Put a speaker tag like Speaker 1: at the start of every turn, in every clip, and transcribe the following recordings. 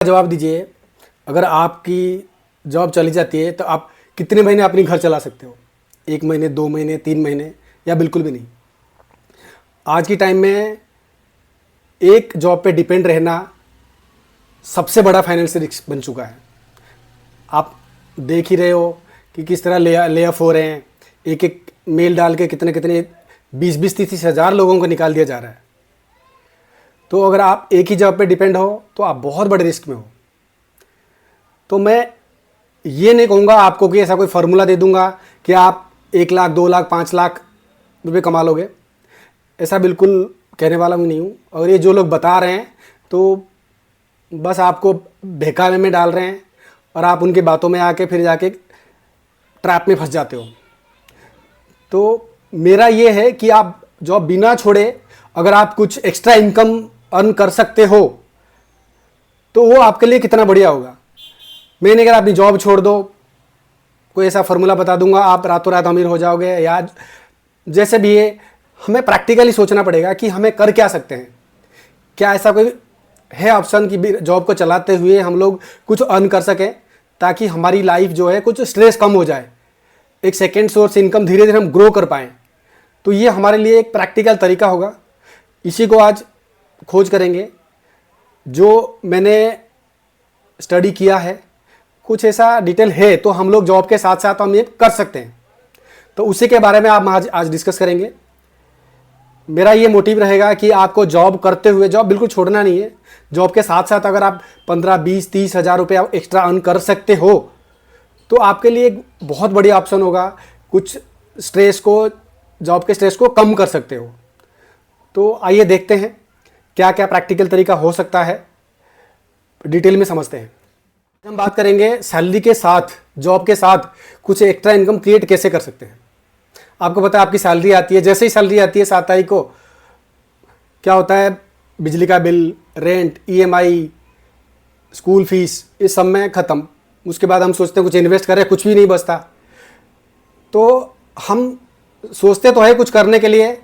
Speaker 1: जवाब दीजिए, अगर आपकी जॉब चली जाती है तो आप कितने महीने अपनी घर चला सकते हो? 1 महीने, 2 महीने, 3 महीने या बिल्कुल भी नहीं? आज की टाइम में एक जॉब पे डिपेंड रहना सबसे बड़ा फाइनेंशियल रिस्क बन चुका है। आप देख ही रहे हो कि किस तरह ले ऑफ हो रहे हैं। एक एक मेल डाल के कितने कितने 20-20, 30-30 हज़ार लोगों को निकाल दिया जा रहा है। तो अगर आप एक ही जॉब पे डिपेंड हो तो आप बहुत बड़े रिस्क में हो। तो मैं ये नहीं कहूँगा आपको कि ऐसा कोई फार्मूला दे दूंगा कि आप 1 लाख, 2 लाख, 5 लाख रुपए कमा लोगे। ऐसा बिल्कुल कहने वाला मैं नहीं हूँ। और ये जो लोग बता रहे हैं तो बस आपको बहकावे में डाल रहे हैं और आप उनकी बातों में आके फिर जाके ट्रैप में फंस जाते हो। तो मेरा ये है कि आप जॉब बिना छोड़े अगर आप कुछ एक्स्ट्रा इनकम अर्न कर सकते हो तो वो आपके लिए कितना बढ़िया होगा। मैं नहीं कह रहा अपनी जॉब छोड़ दो, कोई ऐसा फार्मूला बता दूंगा आप रातों रात अमीर हो जाओगे या जैसे भी है। हमें प्रैक्टिकली सोचना पड़ेगा कि हमें कर क्या सकते हैं। क्या ऐसा कोई है ऑप्शन कि जॉब को चलाते हुए हम लोग कुछ अर्न कर सकें ताकि हमारी लाइफ जो है कुछ स्ट्रेस कम हो जाए, एक सेकेंड सोर्स इनकम धीरे धीरे हम ग्रो कर पाएँ। तो ये हमारे लिए एक प्रैक्टिकल तरीका होगा। इसी को आज खोज करेंगे। जो मैंने स्टडी किया है कुछ ऐसा डिटेल है तो हम लोग जॉब के साथ साथ हम ये कर सकते हैं। तो उसी के बारे में आप आज डिस्कस करेंगे। मेरा ये मोटिव रहेगा कि आपको जॉब करते हुए जॉब बिल्कुल छोड़ना नहीं है। जॉब के साथ साथ अगर आप 15, 20, 30 हज़ार रुपये एक्स्ट्रा अर्न कर सकते हो तो आपके लिए एक बहुत बढ़िया ऑप्शन होगा। कुछ स्ट्रेस को, जॉब के स्ट्रेस को कम कर सकते हो। तो आइए देखते हैं क्या क्या प्रैक्टिकल तरीका हो सकता है, डिटेल में समझते हैं। हम बात करेंगे सैलरी के साथ, जॉब के साथ कुछ एक्स्ट्रा इनकम क्रिएट कैसे कर सकते हैं। आपको पता है आपकी सैलरी आती है, जैसे ही सैलरी आती है 7 तारीख को क्या होता है, बिजली का bill, rent, EMI, school fees, इस सब में ख़त्म। उसके बाद हम सोचते हैं कुछ इन्वेस्ट करें, कुछ भी नहीं बचता। तो हम सोचते तो है कुछ करने के लिए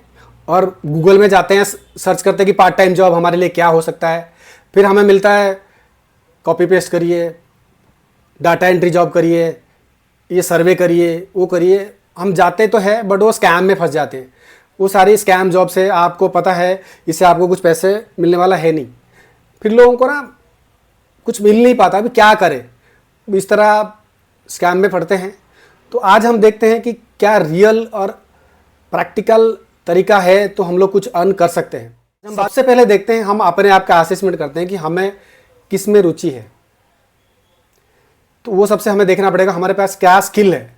Speaker 1: और गूगल में जाते हैं, सर्च करते हैं कि पार्ट टाइम जॉब हमारे लिए क्या हो सकता है। फिर हमें मिलता है कॉपी पेस्ट करिए, डाटा एंट्री जॉब करिए, ये सर्वे करिए, वो करिए। हम जाते तो है बट वो स्कैम में फंस जाते हैं। वो सारी स्कैम जॉब से आपको पता है इससे आपको कुछ पैसे मिलने वाला है नहीं। फिर लोगों को ना कुछ मिल नहीं पाता, अभी क्या करें, इस तरह स्कैम में पड़ते हैं। तो आज हम देखते हैं कि क्या रियल और प्रैक्टिकल तरीका है तो हम लोग कुछ अर्न कर सकते हैं। हम सबसे पहले देखते हैं, हम अपने आप का असेसमेंट करते हैं कि हमें किस में रुचि है। तो वो सबसे हमें देखना पड़ेगा हमारे पास क्या स्किल है।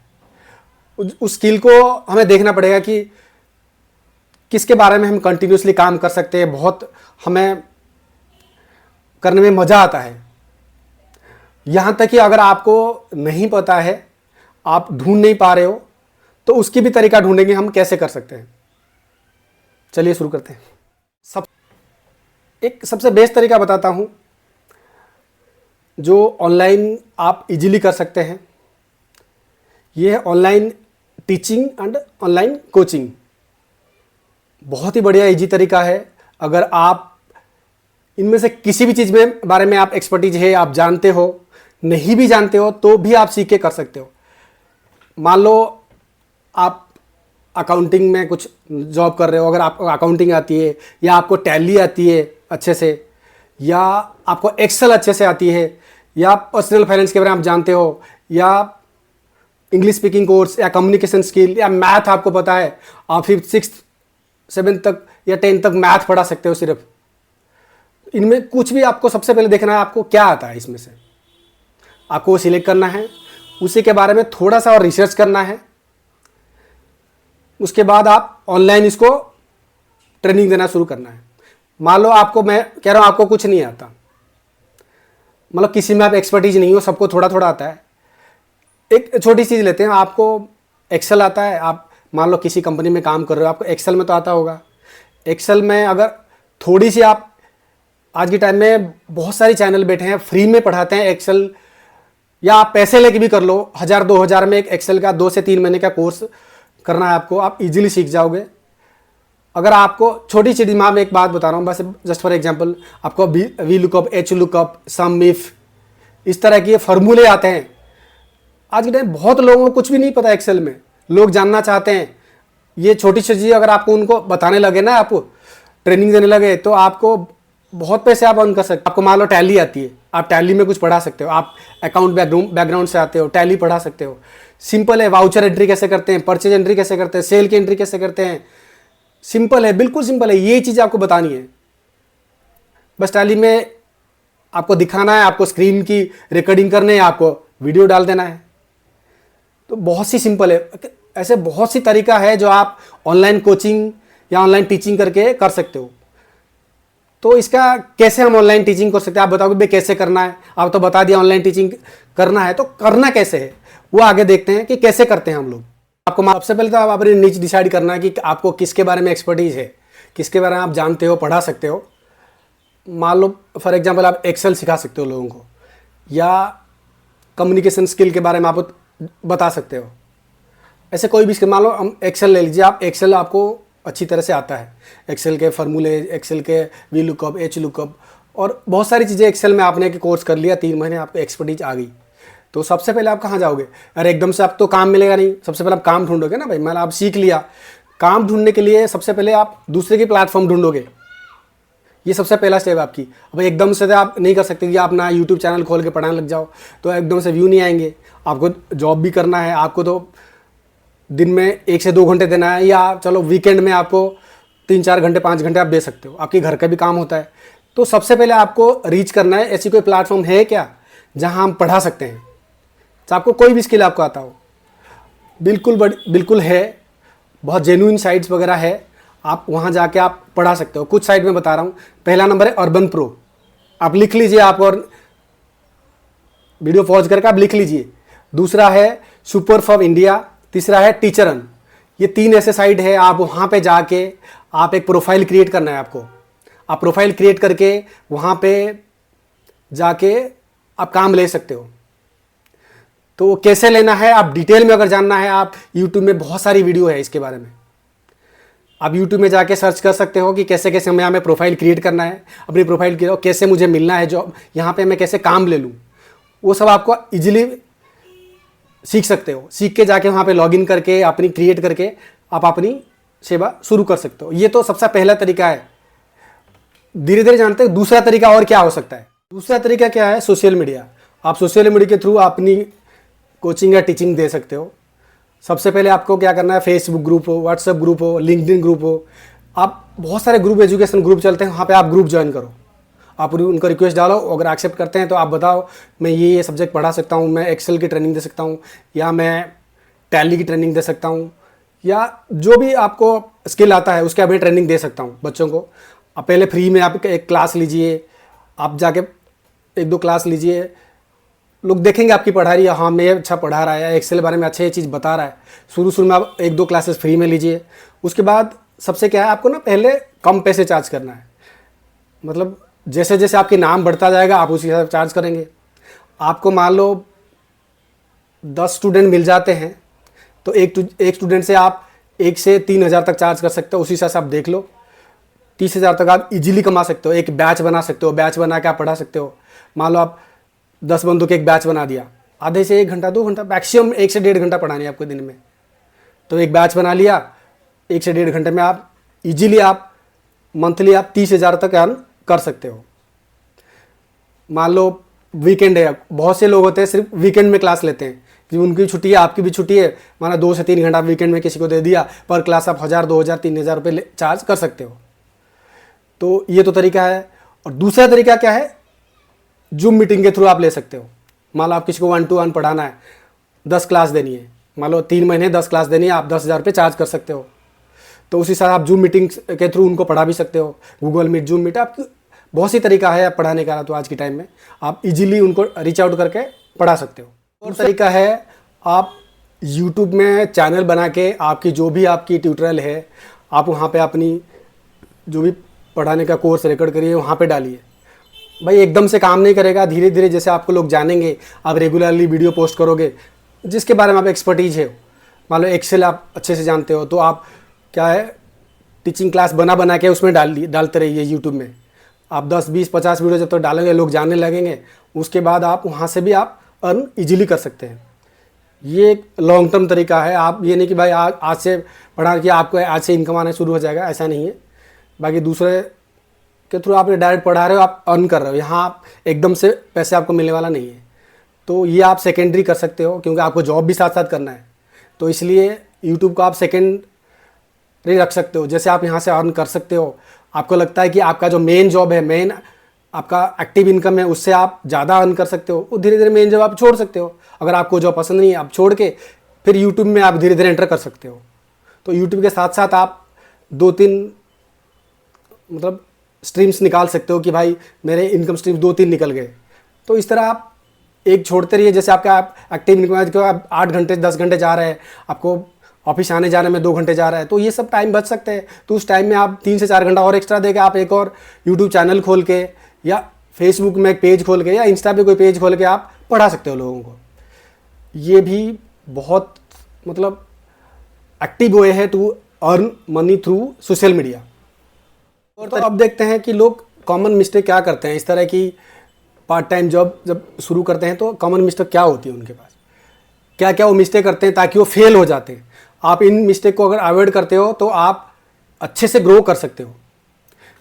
Speaker 1: उस स्किल को हमें देखना पड़ेगा कि किसके बारे में हम कंटिन्यूसली काम कर सकते हैं, बहुत हमें करने में मज़ा आता है। यहाँ तक कि अगर आपको नहीं पता है, आप ढूंढ नहीं पा रहे हो, तो उसकी भी तरीका ढूंढेंगे हम कैसे कर सकते हैं। चलिए शुरू करते हैं। एक सबसे बेस्ट तरीका बताता हूँ जो ऑनलाइन आप इजीली कर सकते हैं। ये है online teaching and online coaching. बहुत ही बढ़िया इजी तरीका है। अगर आप इनमें से किसी भी चीज़ में बारे में आप एक्सपर्टीज है, आप जानते हो, नहीं भी जानते हो तो भी आप सीख के कर सकते हो। मान लो आप अकाउंटिंग में कुछ जॉब कर रहे हो, अगर आपको अकाउंटिंग आती है या आपको टैली आती है अच्छे से, या आपको एक्सेल अच्छे से आती है, या पर्सनल फाइनेंस के बारे में आप जानते हो, या इंग्लिश स्पीकिंग कोर्स या कम्युनिकेशन स्किल या मैथ आपको पता है, आप 5th, 6th, 7th तक या 10th तक मैथ पढ़ा सकते हो। सिर्फ इनमें कुछ भी आपको सबसे पहले देखना है आपको क्या आता है। इसमें से आपको वो सिलेक्ट करना है, उसी के बारे में थोड़ा सा और रिसर्च करना है। उसके बाद आप ऑनलाइन इसको ट्रेनिंग देना शुरू करना है। मान लो आपको, मैं कह रहा हूँ आपको कुछ नहीं आता, मतलब किसी में आप एक्सपर्टीज नहीं हो, सबको थोड़ा थोड़ा आता है। एक छोटी चीज़ लेते हैं, आपको एक्सेल आता है, आप मान लो किसी कंपनी में काम कर रहे हो, आपको एक्सेल में तो आता होगा। एक्सेल में अगर थोड़ी सी आप, आज के टाइम में बहुत सारी चैनल बैठे हैं फ्री में पढ़ाते हैं एक्सेल, या आप पैसे लेके भी कर लो। 1000, 2000 में एक एक्सेल का 2 से 3 महीने का कोर्स करना है आपको, आप इजीली सीख जाओगे। अगर आपको छोटी सी दिमाग में एक बात बता रहा हूँ बस, जस्ट फॉर एग्जांपल, आपको V lookup, H lookup, sum if, इस तरह के फार्मूले आते हैं। आज के टाइम बहुत लोगों को कुछ भी नहीं पता एक्सेल में, लोग जानना चाहते हैं। ये छोटी सी चीज़ अगर आपको उनको बताने लगे ना, आपको ट्रेनिंग देने लगे, तो आपको बहुत पैसे आप अर्न कर सकते हो। आपको मान लो टैली आती है, आप टैली में कुछ पढ़ा सकते हो। आप अकाउंट बैकग्राउंड से आते हो, टैली पढ़ा सकते हो। सिंपल है, वाउचर एंट्री कैसे करते हैं, परचेज एंट्री कैसे करते हैं, सेल की एंट्री कैसे करते हैं, सिंपल है, बिल्कुल सिंपल है। ये चीज़ आपको बतानी है। बस टैली में आपको दिखाना है, आपको स्क्रीन की रिकॉर्डिंग करनी है, आपको वीडियो डाल देना है। तो बहुत सी सिंपल है। ऐसे बहुत सी तरीका है जो आप ऑनलाइन कोचिंग या ऑनलाइन टीचिंग करके कर सकते हो। तो इसका कैसे हम ऑनलाइन टीचिंग कर सकते हैं, आप बताओगे भाई कैसे करना है। आप तो बता दिया ऑनलाइन टीचिंग करना है, तो करना कैसे है वो आगे देखते हैं कि कैसे करते हैं हम लोग। आपको सबसे पहले तो आप अपनी नीच डिसाइड करना है कि आपको किसके बारे में एक्सपर्टीज है, किसके बारे में आप जानते हो, पढ़ा सकते हो। मान लो फॉर एग्जांपल आप एक्सेल सिखा सकते हो लोगों को, या कम्युनिकेशन स्किल के बारे में आप बता सकते हो। ऐसे कोई भी स्किल, मान लो हम एक्सेल ले लीजिए, आप एक्सेल आपको अच्छी तरह से आता है, एक्सेल के फार्मूले, एक्सेल के वी लुकअप, एच लुकअप और बहुत सारी चीज़ें एक्सेल में आपने कोर्स कर लिया, 3 महीने आपको एक्सपर्टीज आ गई। तो सबसे पहले आप कहाँ जाओगे? अरे एकदम से आप तो काम मिलेगा नहीं, सबसे पहले आप काम ढूंढोगे ना भाई। मतलब आप सीख लिया, काम ढूंढने के लिए सबसे पहले आप दूसरे के प्लेटफॉर्म ढूंढोगे। ये सबसे पहला स्टेप आपकी। अब एकदम से आप नहीं कर सकते कि आप ना यूट्यूब चैनल खोल के पढ़ाने लग जाओ, तो एकदम से व्यू नहीं आएंगे। आपको जॉब भी करना है, आपको तो दिन में 1 से 2 घंटे देना है, या चलो वीकेंड में आपको 3-4 घंटे 5 घंटे आप दे सकते हो, आपके घर का भी काम होता है। तो सबसे पहले आपको रीच करना है, ऐसी कोई प्लेटफॉर्म है क्या जहां हम पढ़ा सकते हैं। तो आपको कोई भी स्किल आपको आता हो, बिल्कुल है, बहुत जेन्युइन साइट्स वगैरह है, आप वहां जाके आप पढ़ा सकते हो। कुछ साइट में बता रहा हूँ। पहला नंबर है अर्बन प्रो, आप लिख लीजिए, आप और वीडियो पॉज करके आप लिख लीजिए। दूसरा है सुपर फॉर इंडिया, तीसरा है टीचरन। ये 3 ऐसे साइट है, आप वहाँ पे जाके आप एक प्रोफाइल क्रिएट करना है आपको। आप प्रोफाइल क्रिएट करके वहाँ पे जाके आप काम ले सकते हो। तो कैसे लेना है, आप डिटेल में अगर जानना है, आप यूट्यूब में बहुत सारी वीडियो है इसके बारे में। आप यूट्यूब में जाके सर्च कर सकते हो कि कैसे कैसे हमें प्रोफाइल क्रिएट करना है, अपनी प्रोफाइल क्रिएट, कैसे मुझे मिलना है जॉब, यहाँ पे मैं कैसे काम ले लूँ, वो सब आपको इजीली सीख सकते हो। सीख के जाके वहाँ पे लॉगिन करके अपनी क्रिएट करके आप अपनी सेवा शुरू कर सकते हो। ये तो सबसे पहला तरीका है। धीरे धीरे जानते हैं दूसरा तरीका और क्या हो सकता है। दूसरा तरीका क्या है? Social media. आप सोशल मीडिया के थ्रू अपनी कोचिंग या टीचिंग दे सकते हो। सबसे पहले आपको क्या करना है, फेसबुक ग्रुप हो, व्हाट्सएप ग्रुप हो, लिंक्डइन ग्रुप हो, आप बहुत सारे ग्रुप, एजुकेशन ग्रुप चलते हैं, वहाँ पे आप ग्रुप ज्वाइन करो। आप उनको रिक्वेस्ट डालो, अगर एक्सेप्ट करते हैं तो आप बताओ मैं ये सब्जेक्ट पढ़ा सकता हूँ, मैं एक्सेल की ट्रेनिंग दे सकता हूँ, या मैं टैली की ट्रेनिंग दे सकता हूँ, या जो भी आपको स्किल आता है उसके मैं ट्रेनिंग दे सकता हूँ बच्चों को। आप पहले फ्री में आप एक क्लास लीजिए, आप जाके 1-2 क्लास लीजिए, लोग देखेंगे आपकी पढ़ाई, हाँ मैं अच्छा पढ़ा रहा है, एक्सेल के बारे में अच्छी चीज़ बता रहा है। शुरू में आप 1-2 क्लासेस फ्री में लीजिए। उसके बाद सबसे क्या है, आपको ना पहले कम पैसे चार्ज करना है। मतलब जैसे जैसे आपके नाम बढ़ता जाएगा आप उसी हिसाब से चार्ज करेंगे। आपको मान लो 10 स्टूडेंट मिल जाते हैं तो एक स्टूडेंट से आप 1 से 3 हज़ार तक चार्ज कर सकते हो। उसी हिसाब से आप देख लो, 30 हज़ार तक आप इजीली कमा सकते हो। एक बैच बना सकते हो, बैच बना के आप पढ़ा सकते हो। मान लो आप 10 बंदों के एक बैच बना दिया, आधे से 1 घंटा 2 घंटा, मैक्सिमम 1 से 1.5 घंटा पढ़ानी है आपको दिन में। तो एक बैच बना लिया, 1 से 1.5 घंटे में आप इजीली आप मंथली आप 30 हज़ार तक अर्न कर सकते हो। मान लो वीकेंड है, बहुत से लोग होते हैं सिर्फ वीकेंड में क्लास लेते हैं कि उनकी छुट्टी है, आपकी भी छुट्टी है, माना 2 से 3 घंटा वीकेंड में किसी को दे दिया, पर क्लास आप 1000, 2000, 3000 रुपये चार्ज कर सकते हो। तो ये तो तरीका है। और दूसरा तरीका क्या है, जूम मीटिंग के थ्रू आप ले सकते हो। मान लो आप किसी को 1 to 1 पढ़ाना है, 10 क्लास देनी है, मान लो 3 महीने 10 क्लास देनी है, आप 10,000 रुपये चार्ज कर सकते हो। तो उसी साथ आप जूम मीटिंग के थ्रू उनको पढ़ा भी सकते हो। गूगल मीट, जूम मीट, आपकी बहुत सी तरीका है पढ़ाने का। तो आज की टाइम में आप इजीली उनको रीच आउट करके पढ़ा सकते हो। और तरीका है, आप यूट्यूब में चैनल बना के आपकी जो भी आपकी ट्यूटोरियल है, आप वहाँ पे अपनी जो भी पढ़ाने का कोर्स रिकॉर्ड करिए, वहाँ पे डालिए। भाई एकदम से काम नहीं करेगा, धीरे धीरे जैसे आपको लोग जानेंगे, आप रेगुलरली वीडियो पोस्ट करोगे जिसके बारे में आप एक्सपर्टीज है। मान लो एक्सेल आप अच्छे से जानते हो, तो आप क्या है टीचिंग क्लास बना बना के उसमें डालते रहिए यूट्यूब में। आप 10 20 50 वीडियो जब तक डालेंगे, लोग जानने लगेंगे, उसके बाद आप वहाँ से भी आप अर्न ईजिली कर सकते हैं। ये एक लॉन्ग टर्म तरीका है। आप ये नहीं कि भाई आज से पढ़ा कि आपको आज से इनकम आना शुरू हो जाएगा, ऐसा नहीं है। बाकी दूसरे के थ्रू आप डायरेक्ट पढ़ा रहे हो, आप अर्न कर रहे हो, यहाँ आप एकदम से पैसे आपको मिलने वाला नहीं है। तो ये आप सेकेंडरी कर सकते हो, क्योंकि आपको जॉब भी साथ साथ करना है, तो इसलिए यूट्यूब को आप सेकेंडरी रख सकते हो। जैसे आप यहाँ से अर्न कर सकते हो, आपको लगता है कि आपका जो मेन जॉब है, मेन आपका एक्टिव इनकम है, उससे आप ज़्यादा अर्न कर सकते हो, वो धीरे धीरे मेन जॉब आप छोड़ सकते हो। अगर आपको जॉब पसंद नहीं है, आप छोड़ के फिर यूट्यूब में आप धीरे धीरे एंटर कर सकते हो। तो यूट्यूब के साथ साथ आप 2-3 मतलब स्ट्रीम्स निकाल सकते हो कि भाई मेरे इनकम स्ट्रीम 2-3 निकल गए। तो इस तरह आप एक छोड़ते रहिए। जैसे आपका आप एक्टिव इनकम है, आप 8 घंटे 10 घंटे जा रहे हैं, आपको ऑफिस आने जाने में 2 घंटे जा रहा है, तो ये सब टाइम बच सकते हैं। तो उस टाइम में आप 3 से 4 घंटा और एक्स्ट्रा देके आप एक और यूट्यूब चैनल खोल के या फेसबुक में एक पेज खोल के या इंस्टा पे कोई पेज खोल के आप पढ़ा सकते हो लोगों को। ये भी बहुत मतलब एक्टिव वे है to earn money through social media. और तो अब देखते हैं कि लोग कॉमन मिस्टेक क्या करते हैं। इस तरह की पार्ट टाइम जॉब जब शुरू करते हैं तो कॉमन मिस्टेक क्या होती है उनके पास, क्या क्या वो मिस्टेक करते हैं ताकि वो फेल हो जाते हैं। आप इन मिस्टेक को अगर अवॉइड करते हो तो आप अच्छे से ग्रो कर सकते हो।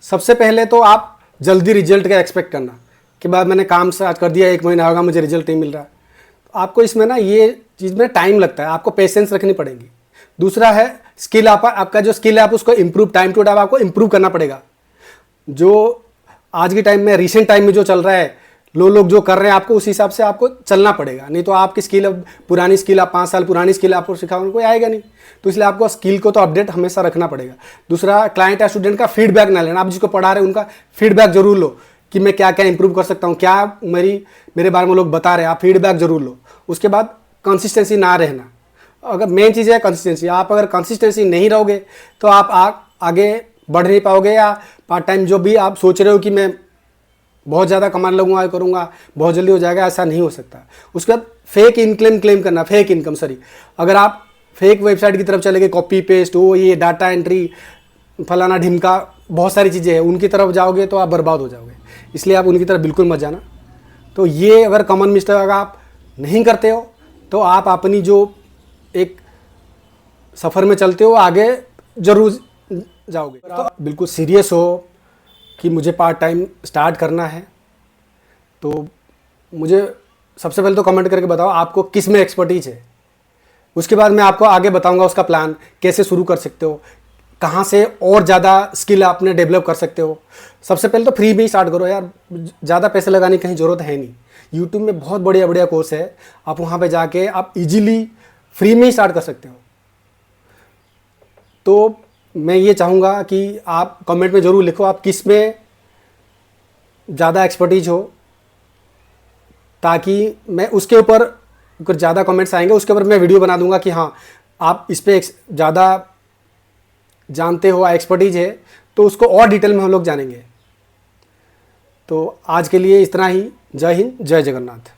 Speaker 1: सबसे पहले तो आप जल्दी रिजल्ट का एक्सपेक्ट करना कि बाद मैंने काम स्टार्ट कर दिया, 1 महीना होगा, मुझे रिजल्ट नहीं मिल रहा। तो आपको इसमें ना ये चीज़ में टाइम लगता है, आपको पेशेंस रखनी पड़ेगी। दूसरा है स्किल, आपका जो स्किल है आप उसको इम्प्रूव, टाइम टू टाइम आपको इम्प्रूव करना पड़ेगा। जो आज के टाइम में, रिसेंट टाइम में जो चल रहा है, लोग जो कर रहे हैं, आपको उस हिसाब से आपको चलना पड़ेगा। नहीं तो आपकी स्किल, अब पुरानी स्किल, आप 5 साल पुरानी स्किल आपको सिखाओगे, कोई आएगा नहीं। तो इसलिए आपको स्किल को तो अपडेट हमेशा रखना पड़ेगा। दूसरा, क्लाइंट या स्टूडेंट का फीडबैक ना लेना। आप जिसको पढ़ा रहे हैं उनका फीडबैक जरूर लो कि मैं क्या क्या इंप्रूव कर सकता हूँ, क्या मेरे बारे में लोग बता रहे हैं, आप फीडबैक जरूर लो। उसके बाद कंसिस्टेंसी ना रहना। अगर मेन चीज़ है कंसिस्टेंसी, आप अगर कंसिस्टेंसी नहीं रहोगे तो आप आगे बढ़ नहीं पाओगे। या पार्ट टाइम जो भी आप सोच रहे हो कि मैं बहुत ज़्यादा कमाने लगूंगा, करूँगा, बहुत जल्दी हो जाएगा, ऐसा नहीं हो सकता। उसके बाद फेक इनकम क्लेम करना, फेक इनकम, सॉरी, अगर आप फेक वेबसाइट की तरफ चले गए, कॉपी पेस्ट, वो ये डाटा एंट्री, फलाना ढिमका, बहुत सारी चीज़ें हैं, उनकी तरफ जाओगे तो आप बर्बाद हो जाओगे। इसलिए आप उनकी तरफ बिल्कुल मत जाना। तो ये अगर कॉमन मिस्टेक अगर आप नहीं करते हो तो आप अपनी जो एक सफ़र में चलते हो आगे जरूर जाओगे। तो बिल्कुल सीरियस हो कि मुझे पार्ट टाइम स्टार्ट करना है, तो मुझे सबसे पहले तो कमेंट करके बताओ आपको किस में एक्सपर्टीज है। उसके बाद मैं आपको आगे बताऊंगा उसका प्लान, कैसे शुरू कर सकते हो, कहाँ से और ज़्यादा स्किल आपने डेवलप कर सकते हो। सबसे पहले तो फ्री में ही स्टार्ट करो यार, ज़्यादा पैसे लगाने की कहीं ज़रूरत है नहीं। यूट्यूब में बहुत बढ़िया बढ़िया कोर्स है, आप वहाँ पे जाके आप इजीली फ्री में ही स्टार्ट कर सकते हो। तो मैं ये चाहूँगा कि आप कमेंट में ज़रूर लिखो आप किस में ज़्यादा एक्सपर्टीज हो, ताकि मैं उसके ऊपर अगर ज़्यादा कमेंट्स आएंगे उसके ऊपर मैं वीडियो बना दूंगा कि हाँ आप इस पर ज़्यादा जानते हो, एक्सपर्टीज है, तो उसको और डिटेल में हम लोग जानेंगे। तो आज के लिए इतना ही। जय हिंद, जय जगन्नाथ।